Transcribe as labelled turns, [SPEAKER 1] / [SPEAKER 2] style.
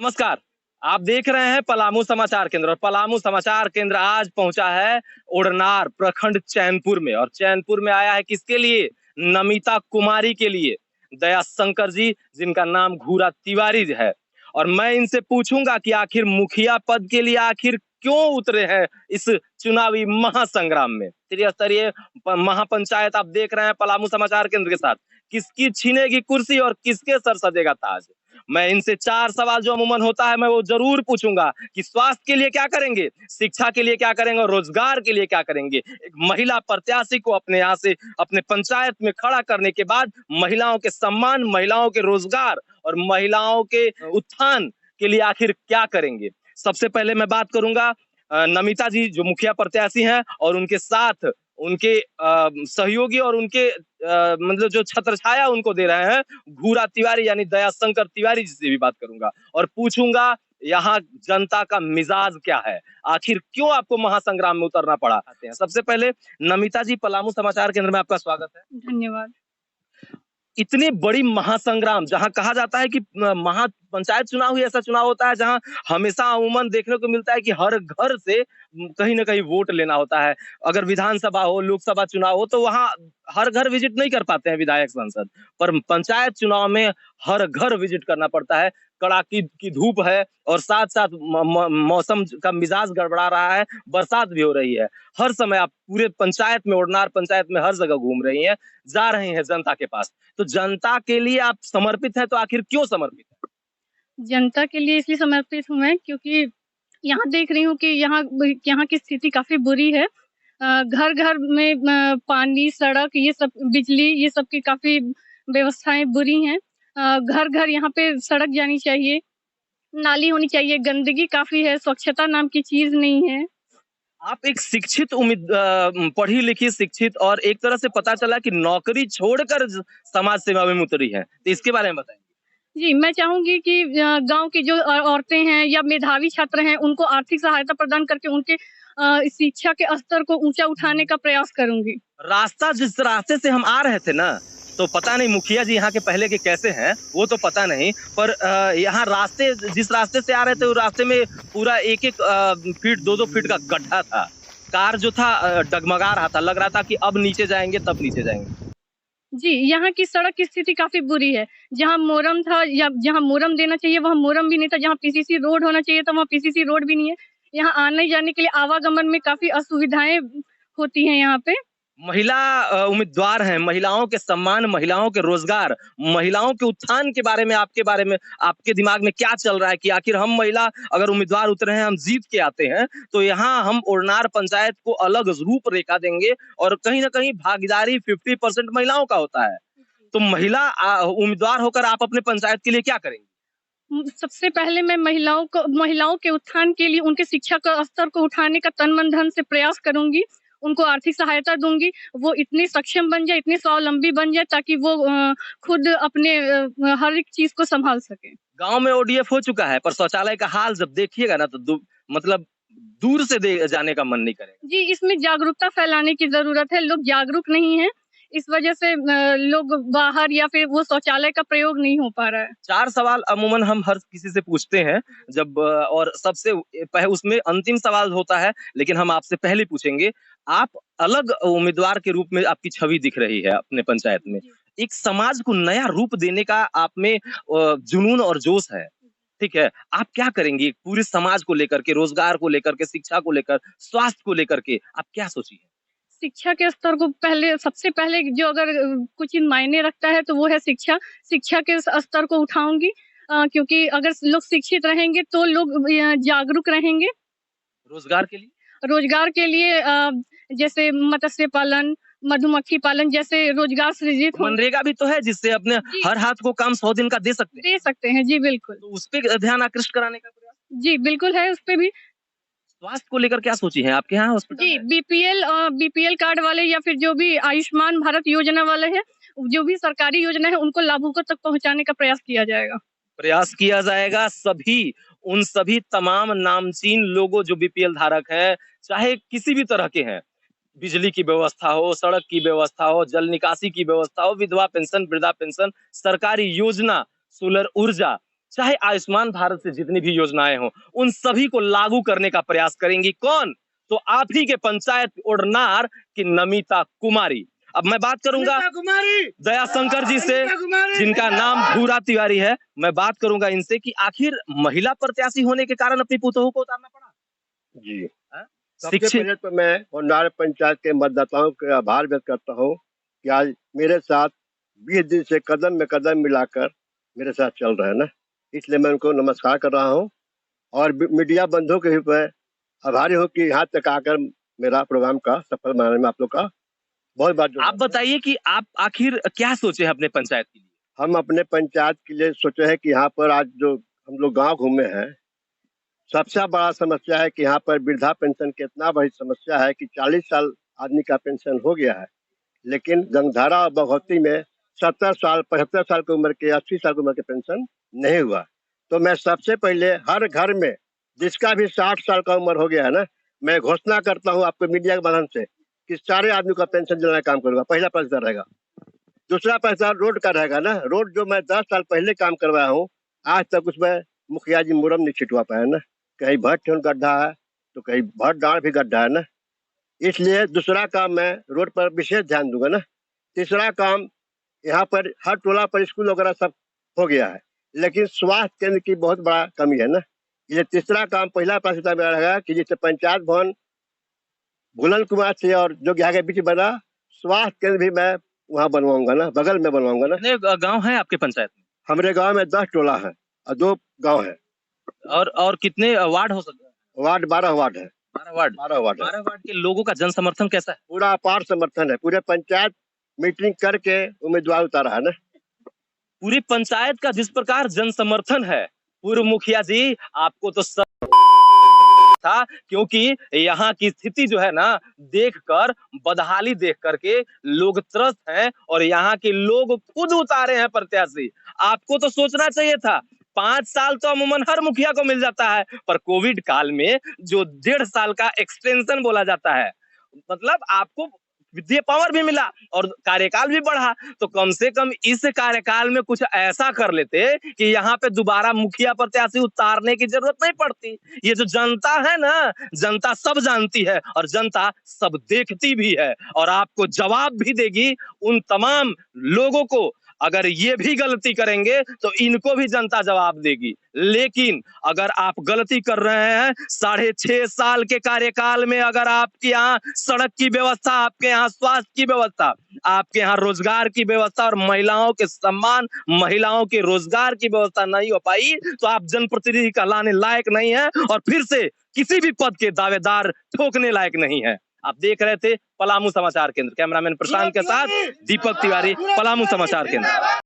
[SPEAKER 1] नमस्कार। आप देख रहे हैं पलामू समाचार केंद्र और पलामू समाचार केंद्र आज पहुंचा है उड़नार प्रखंड चैनपुर में और चैनपुर में आया है किसके लिए? नमिता कुमारी के लिए। दया शंकर जी जिनका नाम घूरा तिवारी है और मैं इनसे पूछूंगा कि आखिर मुखिया पद के लिए आखिर क्यों उतरे हैं इस चुनावी महासंग्राम में। त्रिस्तरीय महापंचायत आप देख रहे हैं पलामू समाचार केंद्र के साथ। किसकी छीनेगी कुर्सी और किसके सर सजेगा ताज? मैं इनसे 4 सवाल जो अमूमन होता है मैं वो जरूर पूछूंगा कि स्वास्थ्य के लिए क्या करेंगे, शिक्षा के लिए क्या करेंगे और रोजगार के लिए क्या करेंगे। एक महिला प्रत्याशी को अपने यहाँ से अपने पंचायत में खड़ा करने के बाद महिलाओं के सम्मान, महिलाओं के रोजगार और महिलाओं के उत्थान के लिए आखिर क्या करेंगे। सबसे पहले मैं बात करूंगा नमिता जी जो मुखिया प्रत्याशी हैं और उनके साथ उनके सहयोगी और उनके मतलब जो छत्रछाया उनको दे रहे हैं घूरा तिवारी यानी दया शंकर तिवारी जी से भी बात करूंगा और पूछूंगा यहाँ जनता का मिजाज क्या है, आखिर क्यों आपको महासंग्राम में उतरना पड़ा। आते हैं सबसे पहले नमिता जी, पलामू समाचार केंद्र में आपका स्वागत है।
[SPEAKER 2] धन्यवाद।
[SPEAKER 1] इतनी बड़ी महासंग्राम जहां कहा जाता है कि महा पंचायत चुनाव ही ऐसा चुनाव होता है जहां हमेशा अमूमन देखने को मिलता है कि हर घर से कहीं ना कहीं वोट लेना होता है। अगर विधानसभा हो, लोकसभा चुनाव हो तो वहां हर घर विजिट नहीं कर पाते हैं विधायक सांसद, पर पंचायत चुनाव में हर घर विजिट करना पड़ता है। कड़ाकी की धूप है और साथ साथ मौसम का मिजाज गड़बड़ा रहा है, बरसात भी हो रही है। हर समय आप पूरे पंचायत में, उड़नार पंचायत में हर जगह घूम रही हैं, जा रहे हैं जनता के पास। तो जनता के लिए आप समर्पित हैं, तो आखिर क्यों समर्पित है?
[SPEAKER 2] जनता के लिए इसलिए समर्पित हूँ मैं क्योंकि यहाँ देख रही हूँ कि यहाँ की स्थिति काफ़ी बुरी है। घर-घर में पानी, सड़क ये सब, बिजली ये सब की काफ़ी व्यवस्थाएँ बुरी हैं। घर-घर यहाँ पे सड़क जानी चाहिए, नाली होनी चाहिए, गंदगी काफ़ी है, स्वच्छता नाम की चीज़ नहीं है।
[SPEAKER 1] आप एक शिक्षित पढ़ी लिखी शिक्षित और एक तरह से पता चला कि नौकरी छोड़कर समाज सेवा में उतरी है, तो इसके बारे में बताएं।
[SPEAKER 2] जी, मैं चाहूँगी कि गाँव की जो औरतें हैं या मेधावी छात्र हैं, उनको आर्थिक सहायता प्रदान करके उनके शिक्षा के स्तर को ऊँचा उठाने का प्रयास करूँगी।
[SPEAKER 1] रास्ता जिस रास्ते से हम आ रहे थे ना, तो पता नहीं मुखिया जी यहाँ के पहले के कैसे हैं वो तो पता नहीं, पर यहाँ रास्ते जिस रास्ते से आ रहे थे उस रास्ते में पूरा एक एक फीट 2-2 फीट का गड्ढा था। कार जो था डगमगा रहा था, लग रहा था कि अब नीचे जाएंगे तब नीचे जाएंगे।
[SPEAKER 2] जी, यहाँ की सड़क की स्थिति काफ़ी बुरी है। जहाँ मोरम था या जहाँ मोरम देना चाहिए वहाँ मोरम भी नहीं था, जहाँ पीसीसी रोड होना चाहिए था वहाँ पीसीसी रोड भी नहीं है। यहाँ आने-जाने के लिए आवागमन में काफ़ी असुविधाएँ होती हैं यहाँ पे।
[SPEAKER 1] महिला उम्मीदवार हैं, महिलाओं के सम्मान, महिलाओं के रोजगार, महिलाओं के उत्थान के बारे में आपके दिमाग में क्या चल रहा है कि आखिर हम महिला अगर उम्मीदवार उतरे हैं, हम जीत के आते हैं, तो यहाँ हम उड़नार पंचायत को अलग रूपरेखा देंगे और कहीं न कहीं भागीदारी 50% महिलाओं का होता है। तो महिला उम्मीदवार होकर आप अपने पंचायत के लिए क्या करेंगी?
[SPEAKER 2] सबसे पहले मैं महिलाओं के उत्थान के लिए उनके शिक्षा का स्तर को उठाने का तन मन धन से प्रयास करूँगी। उनको आर्थिक सहायता दूँगी, वो इतनी सक्षम बन जाए, इतनी स्वावलंबी बन जाए ताकि वो खुद अपने हर एक चीज़ को सँभाल सकें।
[SPEAKER 1] गाँव में ओडीएफ हो चुका है, पर शौचालय का हाल जब देखिएगा ना तो मतलब दूर से दे जाने का मन नहीं करेगा।
[SPEAKER 2] जी, इसमें जागरूकता फैलाने की ज़रूरत है, लोग जागरूक नहीं हैं, इस वजह से लोग बाहर या फिर वो शौचालय का प्रयोग नहीं हो पा रहा है।
[SPEAKER 1] 4 सवाल अमूमन हम हर किसी से पूछते हैं जब और सबसे उसमें अंतिम सवाल होता है, लेकिन हम आपसे पहले पूछेंगे। आप अलग उम्मीदवार के रूप में आपकी छवि दिख रही है अपने पंचायत में। एक समाज को नया रूप देने का आप में जुनून और जोश है, ठीक है? आप क्या करेंगी पूरे समाज को लेकर के, रोजगार को लेकर के, शिक्षा को लेकर, स्वास्थ्य को लेकर के आप क्या सोची है?
[SPEAKER 2] शिक्षा के स्तर को सबसे पहले जो अगर कुछ चीज़ मायने रखता है तो वो है शिक्षा। शिक्षा के स्तर को उठाऊँगी क्योंकि अगर लोग शिक्षित रहेंगे तो लोग जागरूक रहेंगे।
[SPEAKER 1] रोजगार के लिए?
[SPEAKER 2] रोजगार के लिए जैसे मत्स्य पालन, मधुमक्खी पालन जैसे रोजगार सृजित हो।
[SPEAKER 1] मनरेगा भी तो है जिससे अपने हर हाथ को काम 100 दिन का दे सकते हैं।
[SPEAKER 2] दे सकते हैं, जी बिल्कुल।
[SPEAKER 1] तो उस पे ध्यान आकृष्ट कराने का प्रयास?
[SPEAKER 2] जी, बिल्कुल है उसपे भी।
[SPEAKER 1] स्वास्थ्य को लेकर क्या सोची हैं? आपके यहाँ हॉस्पिटल
[SPEAKER 2] जी,
[SPEAKER 1] है?
[SPEAKER 2] बीपीएल कार्ड वाले या फिर जो भी आयुष्मान भारत योजना वाले हैं, जो भी सरकारी योजना है उनको लाभुकों तक पहुँचाने का प्रयास किया जाएगा।
[SPEAKER 1] प्रयास किया जाएगा उन सभी तमाम नामचीन लोगों जो बीपीएल धारक हैं, चाहे किसी भी तरह के हैं, बिजली की व्यवस्था हो, सड़क की व्यवस्था हो, जल निकासी की व्यवस्था हो, विधवा पेंशन, वृद्धा पेंशन, सरकारी योजना, सोलर ऊर्जा, चाहे आयुष्मान भारत से जितनी भी योजनाएं हो, उन सभी को लागू करने का प्रयास करेंगी। कौन? तो आप ही के पंचायत उड़नार की नमिता कुमारी। अब मैं बात करूंगा दयाशंकर जी से, जिनका नाम भूरा तिवारी है। मैं बात करूंगा इनसे कि आखिर महिला प्रत्याशी होने के कारण अपनी पुतोहू को उतारना पड़ा।
[SPEAKER 3] जी,
[SPEAKER 1] हाँ?
[SPEAKER 3] सबसे
[SPEAKER 1] शिक्षित
[SPEAKER 3] पहले तो मैं उड़नार पंचायत के मतदाताओं का आभार व्यक्त करता हूँ कि आज मेरे साथ 20 दिन से कदम में कदम मिलाकर मेरे साथ चल रहे हैं ना, इसलिए मैं उनको नमस्कार कर रहा हूँ। और मीडिया बंधुओं के भी मैं आभारी हूँ कि यहाँ तक आकर मेरा प्रोग्राम का सफल बनाने में आप लोग का बहुत बात।
[SPEAKER 1] आप बताइए कि आप आखिर क्या सोचे हैं अपने पंचायत के लिए?
[SPEAKER 3] हम अपने पंचायत के लिए सोचे हैं कि यहाँ पर आज जो हम लोग गांव घूमे हैं, सबसे बड़ा समस्या है कि यहाँ पर वृद्धा पेंशन की इतना बड़ी समस्या है कि 40 साल आदमी का पेंशन हो गया है, लेकिन गंगधारा और बघौती में 70 साल 75 साल की उम्र के 80 साल की उम्र के पेंशन नहीं हुआ। तो मैं सबसे पहले हर घर में जिसका भी 60 साल का उम्र हो गया है ना, मैं घोषणा करता हूँ आपको मीडिया के माध्यम से कि सारे आदमी का पेंशन दिलाने का काम करूंगा। पहला पैसा रहेगा। दूसरा पैसा रोड का रहेगा ना। रोड जो मैं 10 साल पहले काम करवाया हूँ, आज तक उसमें मुखिया जी मुरम नहीं छिटवा पाया ना। कहीं भट्ट गड्ढा है तो कहीं भट्ट डाँड़ भी गड्ढा है ना, इसलिए दूसरा काम मैं रोड पर विशेष ध्यान दूंगा ना। तीसरा काम, यहाँ पर हर टोला पर स्कूल वगैरह सब हो गया है, लेकिन स्वास्थ्य केंद्र की बहुत बड़ा कमी है ना। ये तीसरा काम पहला प्राथमिकता मेरा रहेगा कि जिससे पंचायत भवन बुलंद कुमार से और जो यहाँ के बीच बना, स्वास्थ्य केंद्र भी मैं वहाँ बनवाऊंगा ना, बगल में बनवाऊंगा ना।
[SPEAKER 1] कितने गांव हैं आपके पंचायत में?
[SPEAKER 3] हमारे गांव में 10 टोला है और 2 गांव है।
[SPEAKER 1] और कितने वार्ड हो सकते हैं?
[SPEAKER 3] वार्ड 12 वार्ड है।
[SPEAKER 1] 12 वार्ड।
[SPEAKER 3] 12 वार्ड है।
[SPEAKER 1] 12 वार्ड के लोगों का जन समर्थन कैसा है?
[SPEAKER 3] पूरा अपार समर्थन है। पूरे पंचायत मीटिंग करके उम्मीदवार उतारा है ना।
[SPEAKER 1] पूरी पंचायत का जिस प्रकार जन समर्थन है, पूर्व मुखिया जी आपको तो सब था, क्योंकि यहाँ की स्थिति जो है ना, देखकर बदहाली देख करके लोग त्रस्त हैं और यहाँ के लोग खुद उतारे हैं प्रत्याशी। आपको तो सोचना चाहिए था। 5 साल तो अमूमन हर मुखिया को मिल जाता है, पर कोविड काल में जो 1.5 साल का एक्सटेंशन बोला जाता है, मतलब आपको वित्तीय पावर भी मिला और कार्यकाल भी बढ़ा। तो कम से कम इस कार्यकाल में कुछ ऐसा कर लेते कि यहाँ पे दोबारा मुखिया प्रत्याशी उतारने की जरूरत नहीं पड़ती। ये जो जनता है ना, जनता सब जानती है और जनता सब देखती भी है और आपको जवाब भी देगी। उन तमाम लोगों को अगर ये भी गलती करेंगे तो इनको भी जनता जवाब देगी। लेकिन अगर आप गलती कर रहे हैं, 6.5 साल के कार्यकाल में अगर आपके यहाँ सड़क की व्यवस्था, आपके यहाँ स्वास्थ्य की व्यवस्था, आपके यहाँ रोजगार की व्यवस्था और महिलाओं के सम्मान, महिलाओं के रोजगार की व्यवस्था नहीं हो पाई, तो आप जनप्रतिनिधि कहलाने लायक नहीं है और फिर से किसी भी पद के दावेदार ठोकने लायक नहीं है। आप देख रहे थे पलामू समाचार केंद्र। कैमरामैन प्रशांत के साथ दीपक तिवारी, पलामू समाचार केंद्र।